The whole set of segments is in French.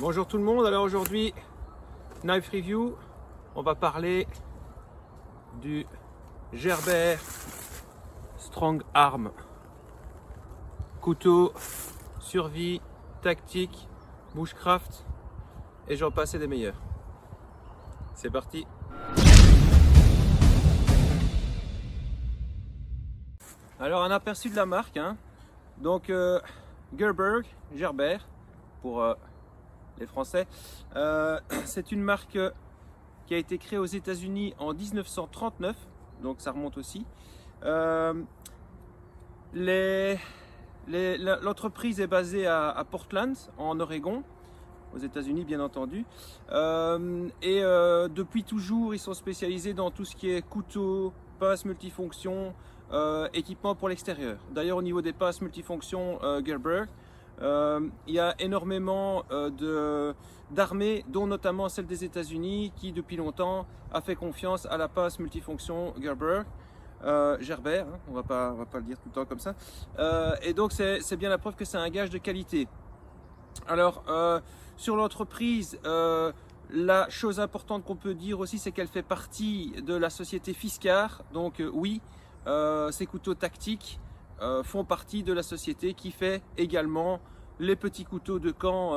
Bonjour tout le monde, alors aujourd'hui, Knife Review, on va parler du Gerber Strong Arm. Couteau, survie, tactique, bushcraft et j'en passe et des meilleurs. C'est parti. Alors un aperçu de la marque, hein. Donc Gerber pour les Français. C'est une marque qui a été créée aux États-Unis en 1939, donc ça remonte aussi. L'entreprise est basée à Portland, en Oregon, aux États-Unis bien entendu. Depuis toujours, ils sont spécialisés dans tout ce qui est couteau, pince multifonction, équipement pour l'extérieur. D'ailleurs, au niveau des pinces multifonctions Gerber, il y a énormément d'armées, dont notamment celle des États-Unis, qui depuis longtemps a fait confiance à la pince multifonction Gerber, hein, on va pas le dire tout le temps comme ça. Et donc c'est bien la preuve que c'est un gage de qualité. Alors sur l'entreprise, la chose importante qu'on peut dire aussi, c'est qu'elle fait partie de la société Fiskars. Donc oui, ces couteaux tactiques font partie de la société qui fait également les petits couteaux de camp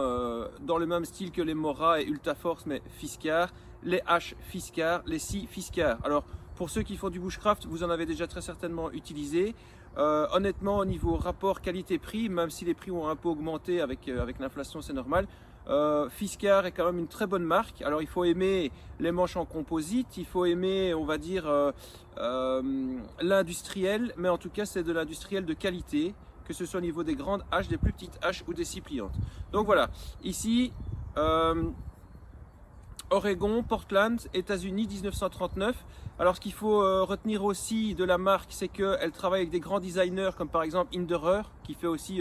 dans le même style que les Mora et Ultaforce, mais Fiskars, les haches Fiskars, les scies Fiskars. Alors pour ceux qui font du bushcraft, vous en avez déjà très certainement utilisé. Honnêtement, au niveau rapport qualité-prix, même si les prix ont un peu augmenté avec l'inflation, c'est normal. Fiskars est quand même une très bonne marque. Alors il faut aimer les manches en composite, il faut aimer, on va dire, l'industriel, mais en tout cas c'est de l'industriel de qualité, que ce soit au niveau des grandes haches, des plus petites haches ou des scies pliantes. Donc voilà, ici Oregon, Portland, États-Unis, 1939. Alors ce qu'il faut retenir aussi de la marque, c'est qu'elle travaille avec des grands designers comme par exemple Hinderer, qui fait aussi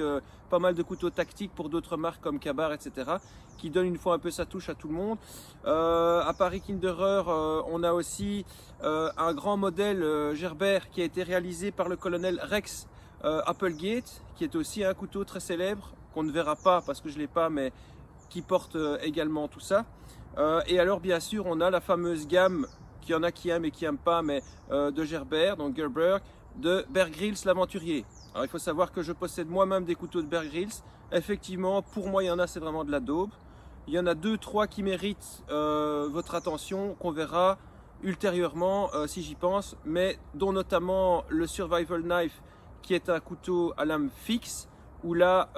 pas mal de couteaux tactiques pour d'autres marques comme Ka-Bar, etc., qui donne une fois un peu sa touche à tout le monde. À Paris Hinderer, on a aussi un grand modèle Gerber qui a été réalisé par le colonel Rex Applegate, qui est aussi un couteau très célèbre, qu'on ne verra pas parce que je ne l'ai pas, mais qui porte également tout ça. Et alors bien sûr on a la fameuse gamme, qu'il y en a qui aiment et qui n'aiment pas, mais de Gerber, donc Gerber, de Bear Grylls l'aventurier. Alors il faut savoir que je possède moi-même des couteaux de Bear Grylls. Effectivement, pour moi il y en a, c'est vraiment de la daube. Il y en a 2-3 qui méritent votre attention, qu'on verra ultérieurement si j'y pense, mais dont notamment le Survival Knife, qui est un couteau à lame fixe, où là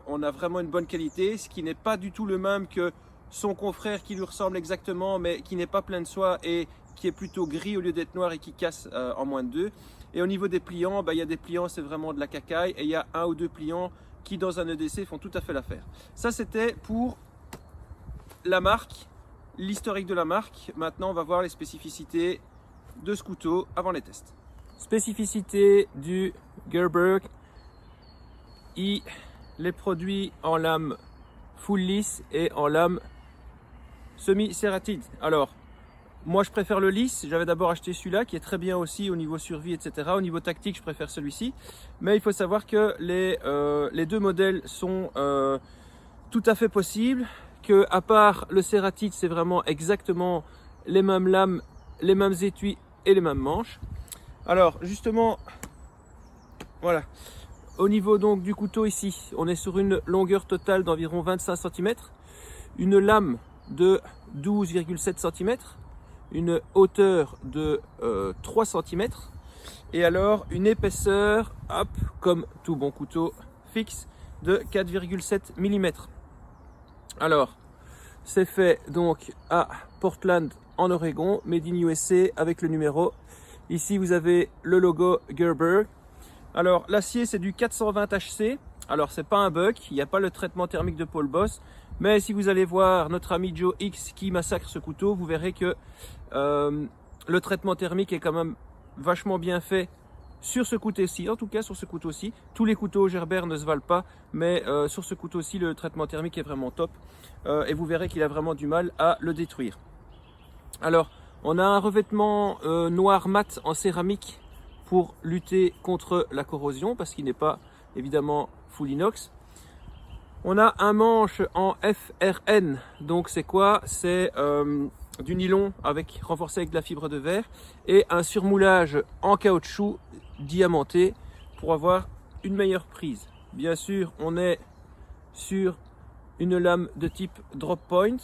on a vraiment une bonne qualité, ce qui n'est pas du tout le même que son confrère qui lui ressemble exactement, mais qui n'est pas plein de soie et qui est plutôt gris au lieu d'être noir et qui casse en moins de 2. Et au niveau des pliants, il y a des pliants, c'est vraiment de la cacaille, et il y a 1 ou 2 pliants qui dans un EDC font tout à fait l'affaire. Ça c'était pour la marque, l'historique de la marque. Maintenant on va voir les spécificités de ce couteau avant les tests. Spécificité du Gerber, il les produit en lame full lisse et en lame semi-cératide. Alors, moi je préfère le lisse. J'avais d'abord acheté celui-là qui est très bien aussi au niveau survie, etc. Au niveau tactique, je préfère celui-ci. Mais il faut savoir que les deux modèles sont tout à fait possibles. Que à part le cératide, c'est vraiment exactement les mêmes lames, les mêmes étuis et les mêmes manches. Alors, justement, voilà. Au niveau donc du couteau ici, on est sur une longueur totale d'environ 25 cm, une lame de 12,7 cm, une hauteur de 3 cm, et alors une épaisseur, hop, comme tout bon couteau fixe, de 4,7 mm. Alors, c'est fait donc à Portland en Oregon, made in USA avec le numéro. Ici vous avez le logo Gerber. Alors l'acier c'est du 420 HC, alors c'est pas un buck, il n'y a pas le traitement thermique de Paul Boss, mais si vous allez voir notre ami Joe X qui massacre ce couteau, vous verrez que le traitement thermique est quand même vachement bien fait sur ce couteau-ci, en tout cas sur ce couteau-ci. Tous les couteaux Gerber ne se valent pas, mais sur ce couteau-ci le traitement thermique est vraiment top et vous verrez qu'il a vraiment du mal à le détruire. Alors on a un revêtement noir mat en céramique pour lutter contre la corrosion, parce qu'il n'est pas évidemment full inox. On a un manche en FRN, donc c'est quoi? C'est du nylon renforcé avec de la fibre de verre et un surmoulage en caoutchouc diamanté pour avoir une meilleure prise. Bien sûr, on est sur une lame de type drop point.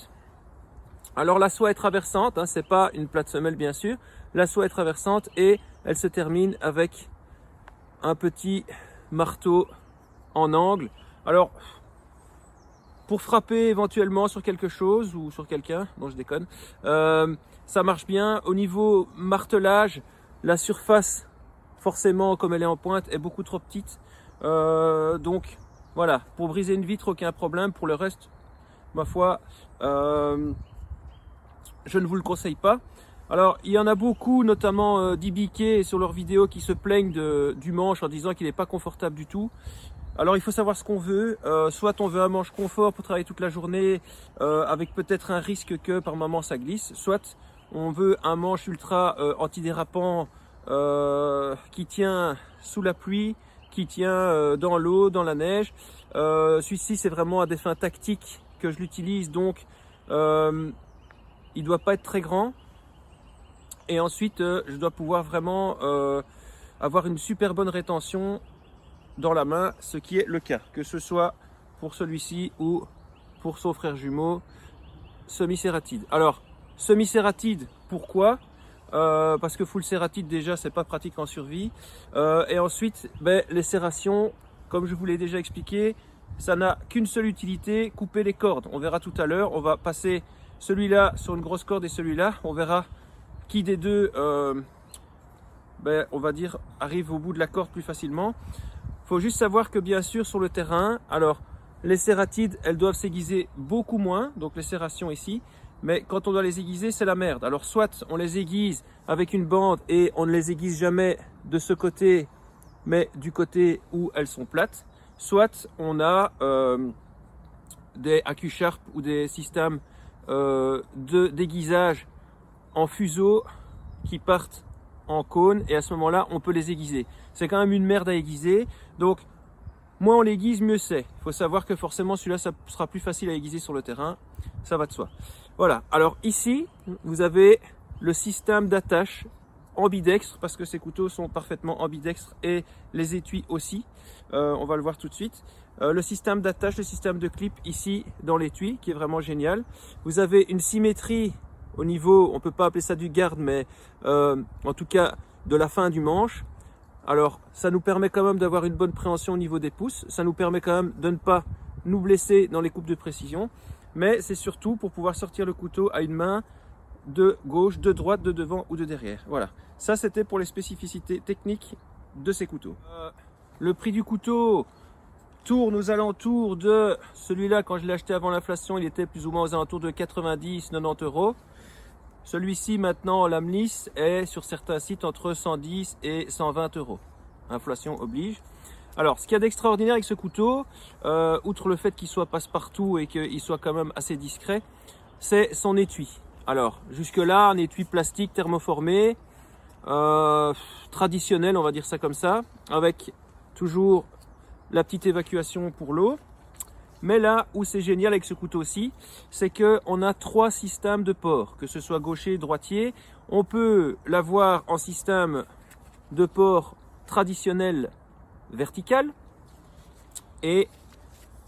Alors la soie est traversante, hein, c'est pas une plate semelle bien sûr. La soie est traversante et elle se termine avec un petit marteau en angle. Alors pour frapper éventuellement sur quelque chose ou sur quelqu'un, non je déconne, ça marche bien. Au niveau martelage, la surface, forcément comme elle est en pointe, est beaucoup trop petite. Donc voilà, pour briser une vitre, aucun problème. Pour le reste, ma foi, je ne vous le conseille pas. Alors il y en a beaucoup, notamment d'IBK sur leurs vidéos, qui se plaignent du manche en disant qu'il n'est pas confortable du tout. Alors il faut savoir ce qu'on veut, soit on veut un manche confort pour travailler toute la journée avec peut-être un risque que par moment ça glisse, soit on veut un manche ultra antidérapant qui tient sous la pluie, qui tient dans l'eau, dans la neige. Celui-ci c'est vraiment à des fins tactiques que je l'utilise, donc il ne doit pas être très grand. Et ensuite je dois pouvoir vraiment avoir une super bonne rétention dans la main, ce qui est le cas, que ce soit pour celui-ci ou pour son frère jumeau semi-cératide. Alors, semi-cératide, pourquoi? Parce que full cératide déjà c'est pas pratique en survie. Et ensuite, les serrations, comme je vous l'ai déjà expliqué, ça n'a qu'une seule utilité, couper les cordes. On verra tout à l'heure, on va passer celui-là sur une grosse corde et celui-là, on verra qui des deux, on va dire, arrive au bout de la corde plus facilement. Il faut juste savoir que bien sûr sur le terrain, alors les cératides, elles doivent s'aiguiser beaucoup moins, donc les serrations ici, mais quand on doit les aiguiser, c'est la merde. Alors soit on les aiguise avec une bande et on ne les aiguise jamais de ce côté, mais du côté où elles sont plates, soit on a des AccuSharp ou des systèmes d'aiguisage en fuseau qui partent en cône et à ce moment-là on peut les aiguiser. C'est quand même une merde à aiguiser, donc moins on l'aiguise, mieux c'est. Il faut savoir que forcément celui-là ça sera plus facile à aiguiser sur le terrain, ça va de soi. Voilà, alors ici vous avez le système d'attache ambidextre parce que ces couteaux sont parfaitement ambidextres et les étuis aussi, on va le voir tout de suite. Le système d'attache, le système de clip ici dans l'étui qui est vraiment génial. Vous avez une symétrie au niveau, on peut pas appeler ça du garde, mais en tout cas de la fin du manche. Alors ça nous permet quand même d'avoir une bonne préhension au niveau des pouces, ça nous permet quand même de ne pas nous blesser dans les coupes de précision, mais c'est surtout pour pouvoir sortir le couteau à une main de gauche, de droite, de devant ou de derrière. Voilà, ça c'était pour les spécificités techniques de ces couteaux. Le prix du couteau tourne aux alentours de celui-là, quand je l'ai acheté avant l'inflation, il était plus ou moins aux alentours de 90-90 euros. Celui-ci maintenant, lame lisse, est sur certains sites entre 110 et 120 euros. Inflation oblige. Alors, ce qu'il y a d'extraordinaire avec ce couteau, outre le fait qu'il soit passe-partout et qu'il soit quand même assez discret, c'est son étui. Alors, jusque-là, un étui plastique thermoformé, traditionnel, on va dire ça comme ça, avec toujours la petite évacuation pour l'eau. Mais là où c'est génial avec ce couteau-ci, c'est qu'on a 3 systèmes de port, que ce soit gaucher, droitier. On peut l'avoir en système de port traditionnel vertical. Et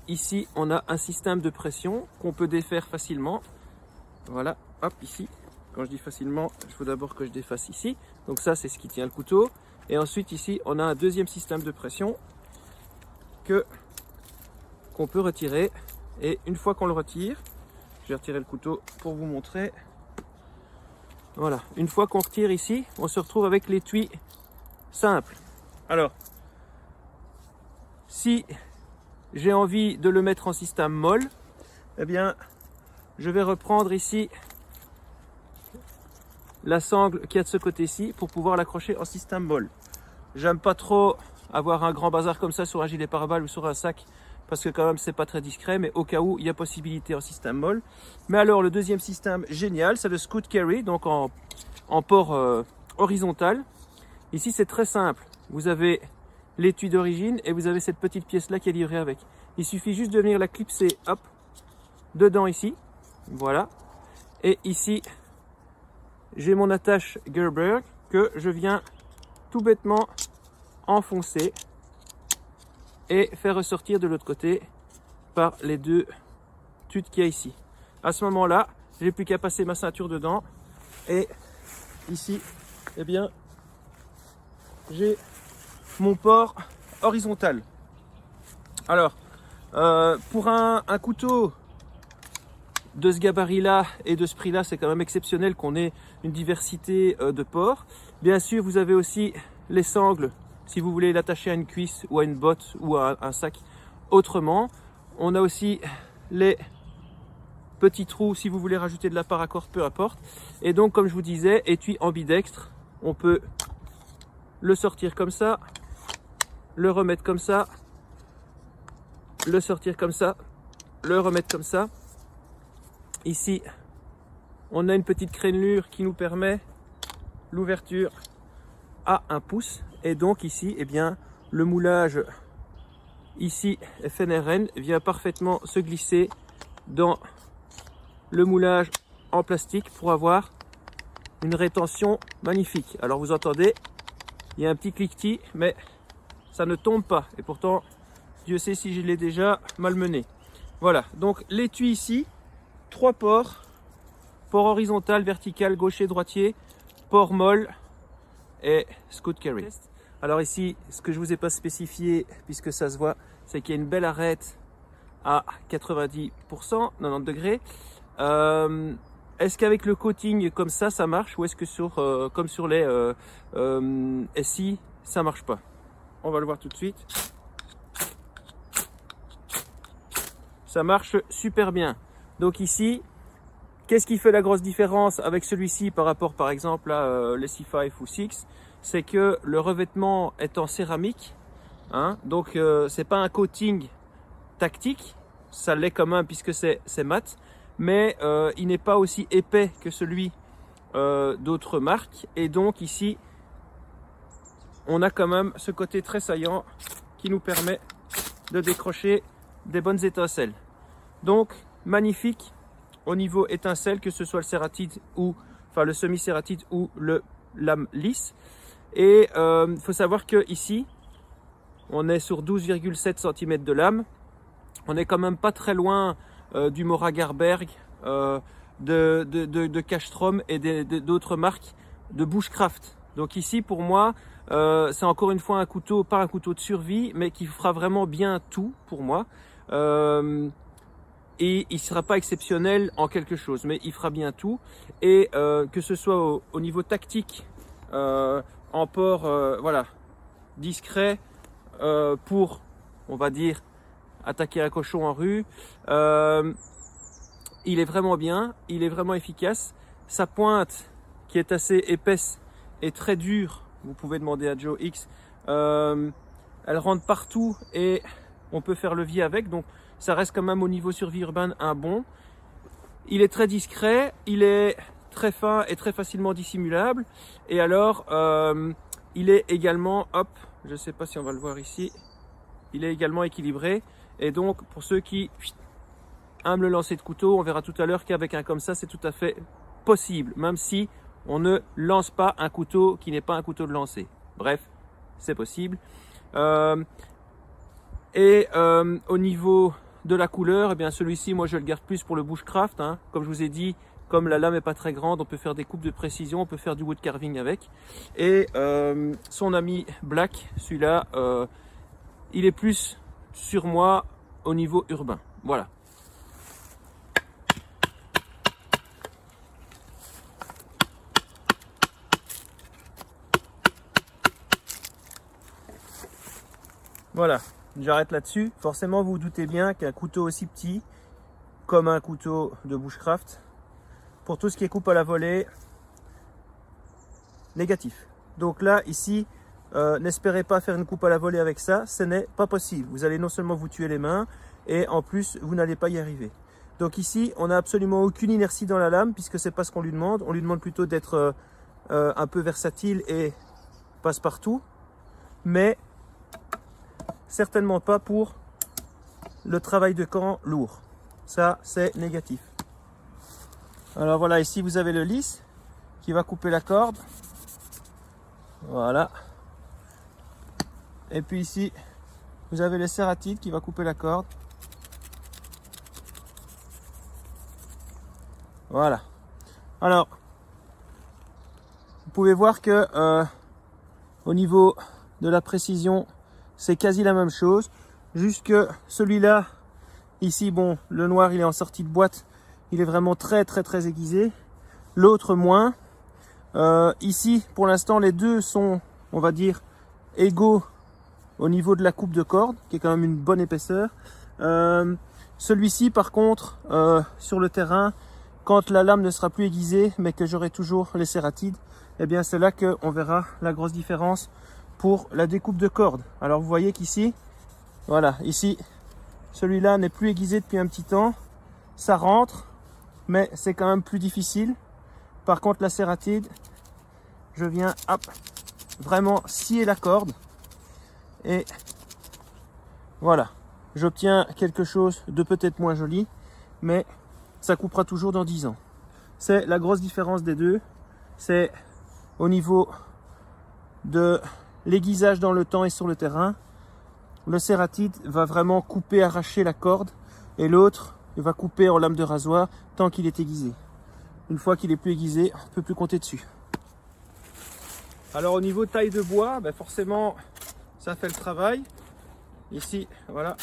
ici, on a un système de pression qu'on peut défaire facilement. Voilà, hop, ici. Quand je dis facilement, il faut d'abord que je défasse ici. Donc ça, c'est ce qui tient le couteau. Et ensuite, ici, on a un deuxième système de pression qu'on peut retirer, et une fois qu'on le retire, je vais retirer le couteau pour vous montrer. Voilà, une fois qu'on retire ici, on se retrouve avec l'étui simple. Alors, si j'ai envie de le mettre en système molle, eh bien, je vais reprendre ici la sangle qu'il y a de ce côté-ci pour pouvoir l'accrocher en système molle. J'aime pas trop avoir un grand bazar comme ça sur un gilet pare-balles ou sur un sac, parce que quand même c'est pas très discret, mais au cas où il y a possibilité en système molle. Mais alors le deuxième système génial, c'est le Scoot Carry, donc en port horizontal. Ici c'est très simple, vous avez l'étui d'origine et vous avez cette petite pièce là qui est livrée avec. Il suffit juste de venir la clipser, hop, dedans ici, voilà. Et ici, j'ai mon attache Gerber que je viens tout bêtement enfoncer et faire ressortir de l'autre côté par les deux tutes qu'il y a ici. À ce moment-là, j'ai plus qu'à passer ma ceinture dedans et ici, eh bien, j'ai mon port horizontal. Alors, pour un couteau de ce gabarit-là et de ce prix-là, c'est quand même exceptionnel qu'on ait une diversité de ports. Bien sûr, vous avez aussi les sangles, si vous voulez l'attacher à une cuisse ou à une botte ou à un sac autrement. On a aussi les petits trous si vous voulez rajouter de la paracord, peu importe. Et donc, comme je vous disais, étui ambidextre, on peut le sortir comme ça, le remettre comme ça, le sortir comme ça, le remettre comme ça. Ici, on a une petite crénelure qui nous permet l'ouverture à 1 pouce. Et donc ici, eh bien, le moulage ici FNRN vient parfaitement se glisser dans le moulage en plastique pour avoir une rétention magnifique. Alors vous entendez, il y a un petit cliquetis, mais ça ne tombe pas. Et pourtant, Dieu sait si je l'ai déjà malmené. Voilà, donc l'étui ici, 3 ports, port horizontal, vertical, gaucher, droitier, port molle et scoot carry. Alors ici, ce que je vous ai pas spécifié, puisque ça se voit, c'est qu'il y a une belle arête à 90%, 90 degrés. Est-ce qu'avec le coating comme ça marche, ou est-ce que comme sur les SI, ça marche pas? On va le voir tout de suite. Ça marche super bien. Donc ici, qu'est-ce qui fait la grosse différence avec celui-ci par rapport par exemple à les C5 ou 6? C'est que le revêtement est en céramique, hein, donc c'est pas un coating tactique, ça l'est quand même puisque c'est mat, mais il n'est pas aussi épais que celui d'autres marques, et donc ici on a quand même ce côté très saillant qui nous permet de décrocher des bonnes étincelles. Donc magnifique au niveau étincelle, que ce soit le cératite ou enfin le semi-cératite ou le lame lisse. Et il faut savoir que ici on est sur 12,7 cm de lame. On est quand même pas très loin du Mora Garberg, de Castrom et d'autres marques de bushcraft. Donc ici pour moi c'est encore une fois un couteau, pas un couteau de survie, mais qui fera vraiment bien tout pour moi. Et il ne sera pas exceptionnel en quelque chose, mais il fera bien tout. Et que ce soit au niveau tactique, en port voilà, discret, pour, on va dire, attaquer un cochon en rue, il est vraiment bien, il est vraiment efficace. Sa pointe, qui est assez épaisse et très dure, vous pouvez demander à Joe X, elle rentre partout et on peut faire levier avec, donc ça reste quand même au niveau survie urbaine un bon. Il est très discret, il est très fin et très facilement dissimulable. Et alors, il est également, hop, je ne sais pas si on va le voir ici, il est également équilibré. Et donc, pour ceux qui aiment le lancer de couteau, on verra tout à l'heure qu'avec un comme ça, c'est tout à fait possible, même si on ne lance pas un couteau qui n'est pas un couteau de lancer. Bref, c'est possible. Au niveau de la couleur, eh bien celui-ci, moi je le garde plus pour le bushcraft, hein. Comme je vous ai dit, comme la lame est pas très grande, on peut faire des coupes de précision, on peut faire du wood carving avec. Et son ami Black, celui-là, il est plus sur moi au niveau urbain. Voilà. Voilà, j'arrête là-dessus. Forcément, vous vous doutez bien qu'un couteau aussi petit, comme un couteau de bushcraft, pour tout ce qui est coupe à la volée, négatif. Donc là, ici, n'espérez pas faire une coupe à la volée avec ça, ce n'est pas possible. Vous allez non seulement vous tuer les mains, et en plus, vous n'allez pas y arriver. Donc ici, on n'a absolument aucune inertie dans la lame, puisque c'est pas ce qu'on lui demande. On lui demande plutôt d'être un peu versatile et passe-partout, mais certainement pas pour le travail de camp lourd. Ça, c'est négatif. Alors voilà, ici vous avez le lisse qui va couper la corde. Voilà. Et puis ici, vous avez le serratide qui va couper la corde. Voilà. Alors, vous pouvez voir que au niveau de la précision, c'est quasi la même chose. Juste que celui-là, ici, bon, le noir, il est en sortie de boîte. Il est vraiment très aiguisé. L'autre, moins. Ici, pour l'instant, les deux sont, on va dire, égaux au niveau de la coupe de corde, qui est quand même une bonne épaisseur. Celui-ci, par contre, sur le terrain, quand la lame ne sera plus aiguisée, mais que j'aurai toujours les serratides, eh bien c'est là qu'on verra la grosse différence pour la découpe de corde. Alors vous voyez qu'ici, voilà, ici, celui-là n'est plus aiguisé depuis un petit temps. Ça rentre, mais c'est quand même plus difficile. Par contre, la serratide, je viens, hop, vraiment scier la corde. Et voilà, j'obtiens quelque chose de peut-être moins joli, mais ça coupera toujours dans 10 ans. C'est la grosse différence des deux. C'est au niveau de l'aiguisage dans le temps et sur le terrain. Le serratide va vraiment couper, arracher la corde, et l'autre va couper en lame de rasoir tant qu'il est aiguisé. Une fois qu'il est plus aiguisé, on ne peut plus compter dessus. Alors au niveau taille de bois, ben forcément ça fait le travail. Ici, voilà,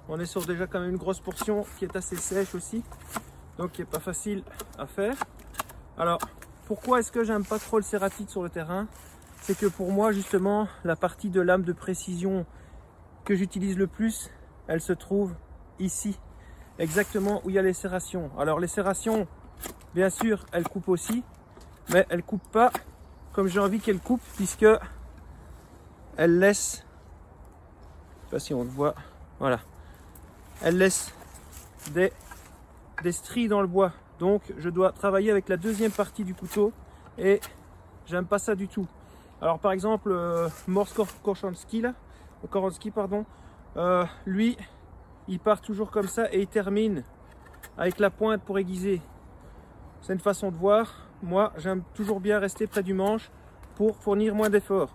on est sur déjà quand même une grosse portion qui est assez sèche aussi, donc qui n'est pas facile à faire. Alors pourquoi est-ce que j'aime pas trop le serratide sur le terrain? C'est que pour moi justement la partie de lame de précision que j'utilise le plus, elle se trouve ici, exactement où il y a les serrations. Alors les serrations, bien sûr, elles coupent aussi, mais elles coupent pas comme j'ai envie qu'elles coupent, puisque elles laissent, je sais pas si on le voit, voilà, elles laissent des stries dans le bois. Donc je dois travailler avec la deuxième partie du couteau et j'aime pas ça du tout. Alors par exemple, Morse Koronski, pardon, lui, il part toujours comme ça et il termine avec la pointe pour aiguiser. C'est une façon de voir. Moi, j'aime toujours bien rester près du manche pour fournir moins d'efforts.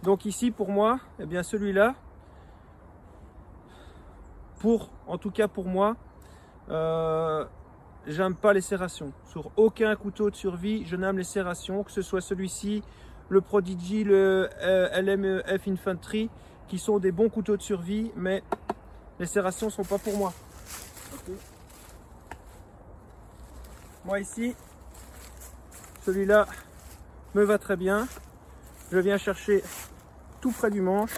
Donc ici, pour moi, eh bien celui-là, en tout cas pour moi, j'aime pas les serrations. Sur aucun couteau de survie, je n'aime les serrations, que ce soit celui-ci, le Prodigy, le LMF Infantry, qui sont des bons couteaux de survie, mais les serrations sont pas pour moi. Okay. Moi ici, celui-là me va très bien. Je viens chercher tout près du manche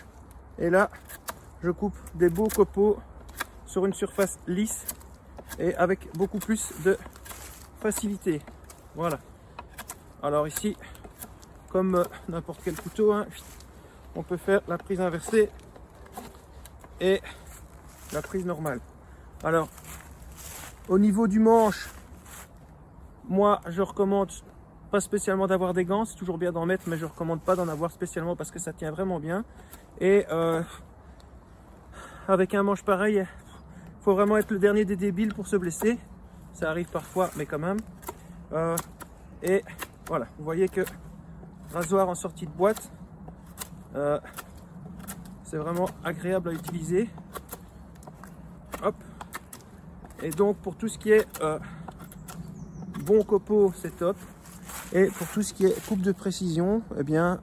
et là, je coupe des beaux copeaux sur une surface lisse et avec beaucoup plus de facilité. Voilà. Alors ici, comme n'importe quel couteau, hein, on peut faire la prise inversée et la prise normale. Alors, au niveau du manche, moi je recommande pas spécialement d'avoir des gants, c'est toujours bien d'en mettre, mais je recommande pas d'en avoir spécialement parce que ça tient vraiment bien. Et avec un manche pareil, faut vraiment être le dernier des débiles pour se blesser. Ça arrive parfois, mais quand même. Et voilà, vous voyez que rasoir en sortie de boîte, c'est vraiment agréable à utiliser. Hop. Et donc pour tout ce qui est bon copeau, c'est top. Et pour tout ce qui est coupe de précision, eh bien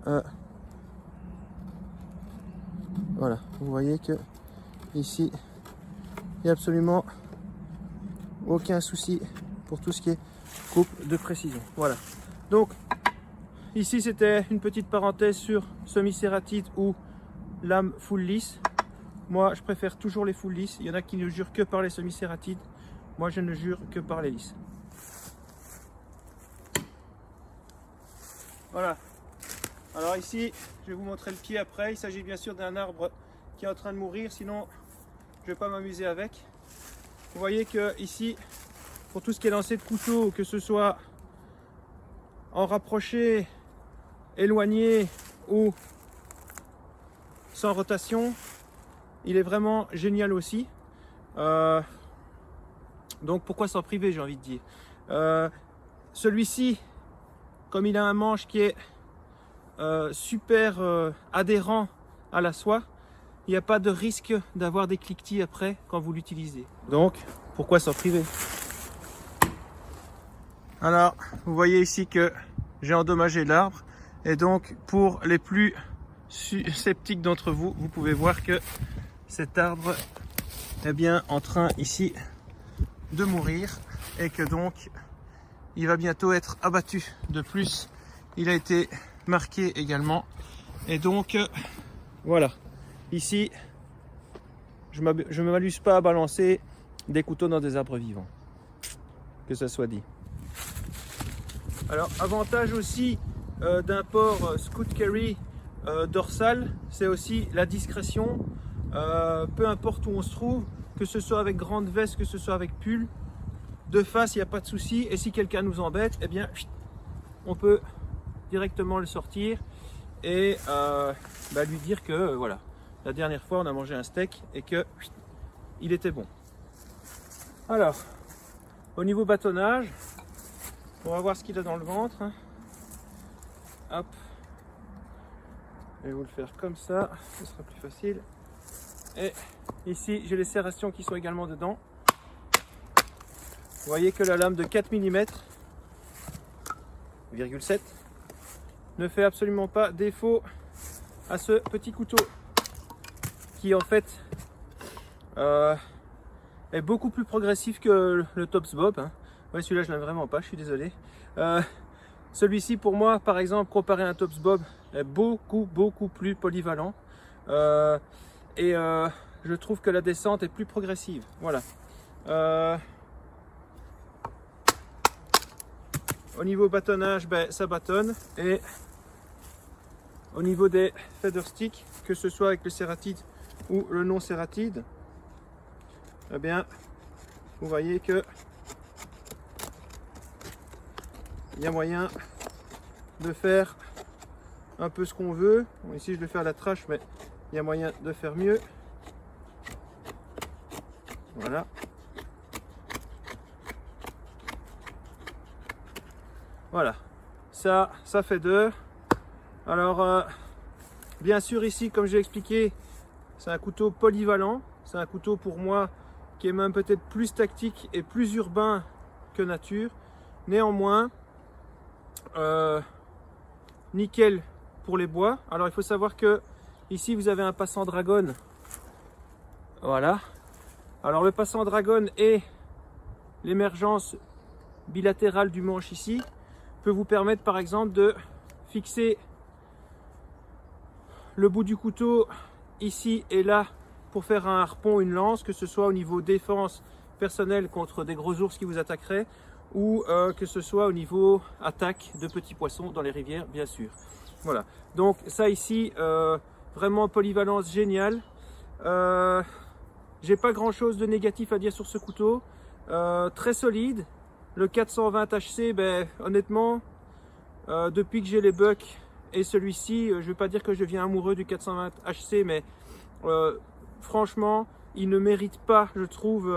voilà, vous voyez que ici il n'y a absolument aucun souci pour tout ce qui est coupe de précision. Voilà, donc ici c'était une petite parenthèse sur semi-serratide ou lame full lisse. Moi je préfère toujours les full lisses. Il y en a qui ne jurent que par les semi-serratides, moi je ne jure que par les lisses. Voilà, alors ici je vais vous montrer le pied après. Il s'agit bien sûr d'un arbre qui est en train de mourir, sinon je ne vais pas m'amuser avec. Vous voyez que ici, pour tout ce qui est lancé de couteau, que ce soit en rapproché, éloigné ou sans rotation, il est vraiment génial aussi. Donc pourquoi s'en priver, j'ai envie de dire. Celui-ci, comme il a un manche qui est super adhérent à la soie, il n'y a pas de risque d'avoir des cliquetis après quand vous l'utilisez. Donc pourquoi s'en priver? Alors vous voyez ici que j'ai endommagé l'arbre, et donc pour les plus sceptiques d'entre vous, vous pouvez voir que cet arbre est bien en train ici de mourir, et que donc il va bientôt être abattu. De plus, il a été marqué également, et donc voilà, ici je ne m'amuse pas à balancer des couteaux dans des arbres vivants, que ça soit dit. Alors avantage aussi d'un port Scout Carry dorsal, c'est aussi la discrétion. Peu importe où on se trouve, que ce soit avec grande veste, que ce soit avec pull, de face il n'y a pas de souci, et si quelqu'un nous embête, eh bien on peut directement le sortir et lui dire que voilà, la dernière fois on a mangé un steak et que il était bon. Alors au niveau bâtonnage, on va voir ce qu'il a dans le ventre. Hop, je vais vous le faire comme ça, ce sera plus facile. Et ici j'ai les serrations qui sont également dedans. Vous voyez que la lame de 4 mm, 0,7, ne fait absolument pas défaut à ce petit couteau qui en fait est beaucoup plus progressif que le Tops Bob. Ouais, celui-là je l'aime vraiment pas, je suis désolé. Celui-ci pour moi par exemple, comparé à un Tops Bob, est beaucoup plus polyvalent, et je trouve que la descente est plus progressive. Voilà. Au niveau bâtonnage, ça bâtonne, et au niveau des feather sticks, que ce soit avec le cératide ou le non cératide, eh bien vous voyez que il y a moyen de faire un peu ce qu'on veut. Bon, ici je vais faire la trache, mais il y a moyen de faire mieux. Voilà. Voilà, ça fait 2. Alors bien sûr ici, comme j'ai expliqué, c'est un couteau polyvalent. C'est un couteau pour moi qui est même peut-être plus tactique et plus urbain que nature. Néanmoins, nickel pour les bois. Alors il faut savoir que ici vous avez un passant dragon. Voilà. Alors le passant dragon et l'émergence bilatérale du manche ici peut vous permettre par exemple de fixer le bout du couteau ici et là pour faire un harpon, une lance, que ce soit au niveau défense personnelle contre des gros ours qui vous attaqueraient, ou que ce soit au niveau attaque de petits poissons dans les rivières, bien sûr. Voilà, donc ça ici, vraiment polyvalence géniale. J'ai pas grand chose de négatif à dire sur ce couteau, très solide. Le 420 HC, honnêtement, depuis que j'ai les bucks et celui-ci, je ne vais pas dire que je deviens amoureux du 420 HC, mais franchement, il ne mérite pas, je trouve,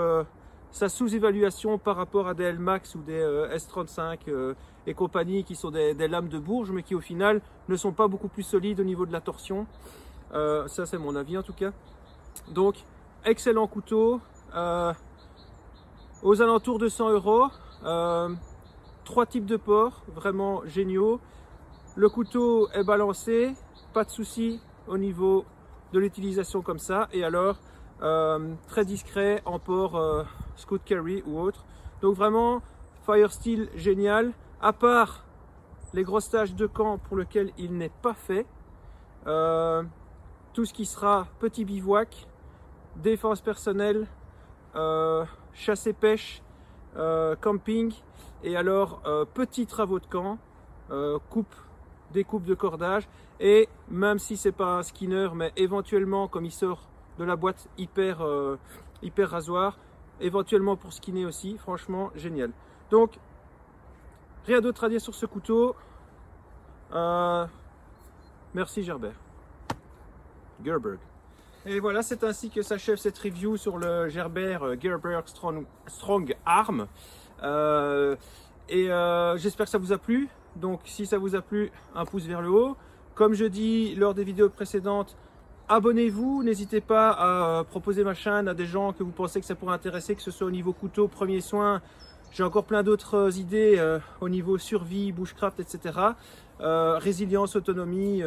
sa sous-évaluation par rapport à des L-Max ou des S35 et compagnie, qui sont des lames de Bourges, mais qui au final ne sont pas beaucoup plus solides au niveau de la torsion. Ça, c'est mon avis en tout cas. Donc, excellent couteau, aux alentours de 100 €. 3 types de ports, vraiment géniaux. Le couteau est balancé, pas de souci au niveau de l'utilisation comme ça. Et alors, très discret en port Scout Carry ou autre. Donc vraiment, Firesteel génial. À part les grosses tâches de camp pour lesquelles il n'est pas fait. Tout ce qui sera petit bivouac, défense personnelle, chasse et pêche, camping, et alors petits travaux de camp, découpe de cordage, et même si c'est pas un skinner, mais éventuellement comme il sort de la boîte hyper rasoir, éventuellement pour skinner aussi. Franchement génial. Donc rien d'autre à dire sur ce couteau. Merci Gerber. Et voilà, c'est ainsi que s'achève cette review sur le Gerber Gerber Strong Arm. J'espère que ça vous a plu. Donc si ça vous a plu, un pouce vers le haut. Comme je dis lors des vidéos précédentes, abonnez-vous. N'hésitez pas à proposer ma chaîne à des gens que vous pensez que ça pourrait intéresser, que ce soit au niveau couteau, premiers soins. J'ai encore plein d'autres idées au niveau survie, bushcraft, etc. Résilience, autonomie,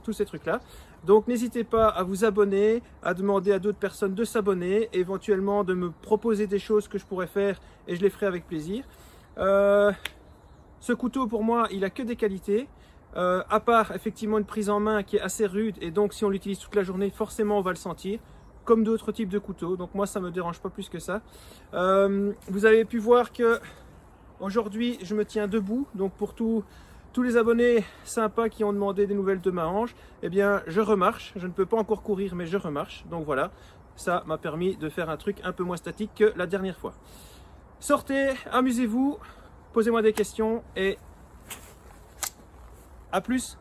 tous ces trucs-là. Donc n'hésitez pas à vous abonner, à demander à d'autres personnes de s'abonner, éventuellement de me proposer des choses que je pourrais faire et je les ferai avec plaisir. Ce couteau pour moi, il a que des qualités. À part effectivement une prise en main qui est assez rude et donc si on l'utilise toute la journée, forcément on va le sentir. Comme d'autres types de couteaux, donc moi ça me dérange pas plus que ça. Vous avez pu voir que aujourd'hui je me tiens debout, donc pour tous les abonnés sympas qui ont demandé des nouvelles de ma hanche, eh bien je remarche, je ne peux pas encore courir mais je remarche, donc voilà, ça m'a permis de faire un truc un peu moins statique que la dernière fois. Sortez, amusez-vous, posez-moi des questions et à plus.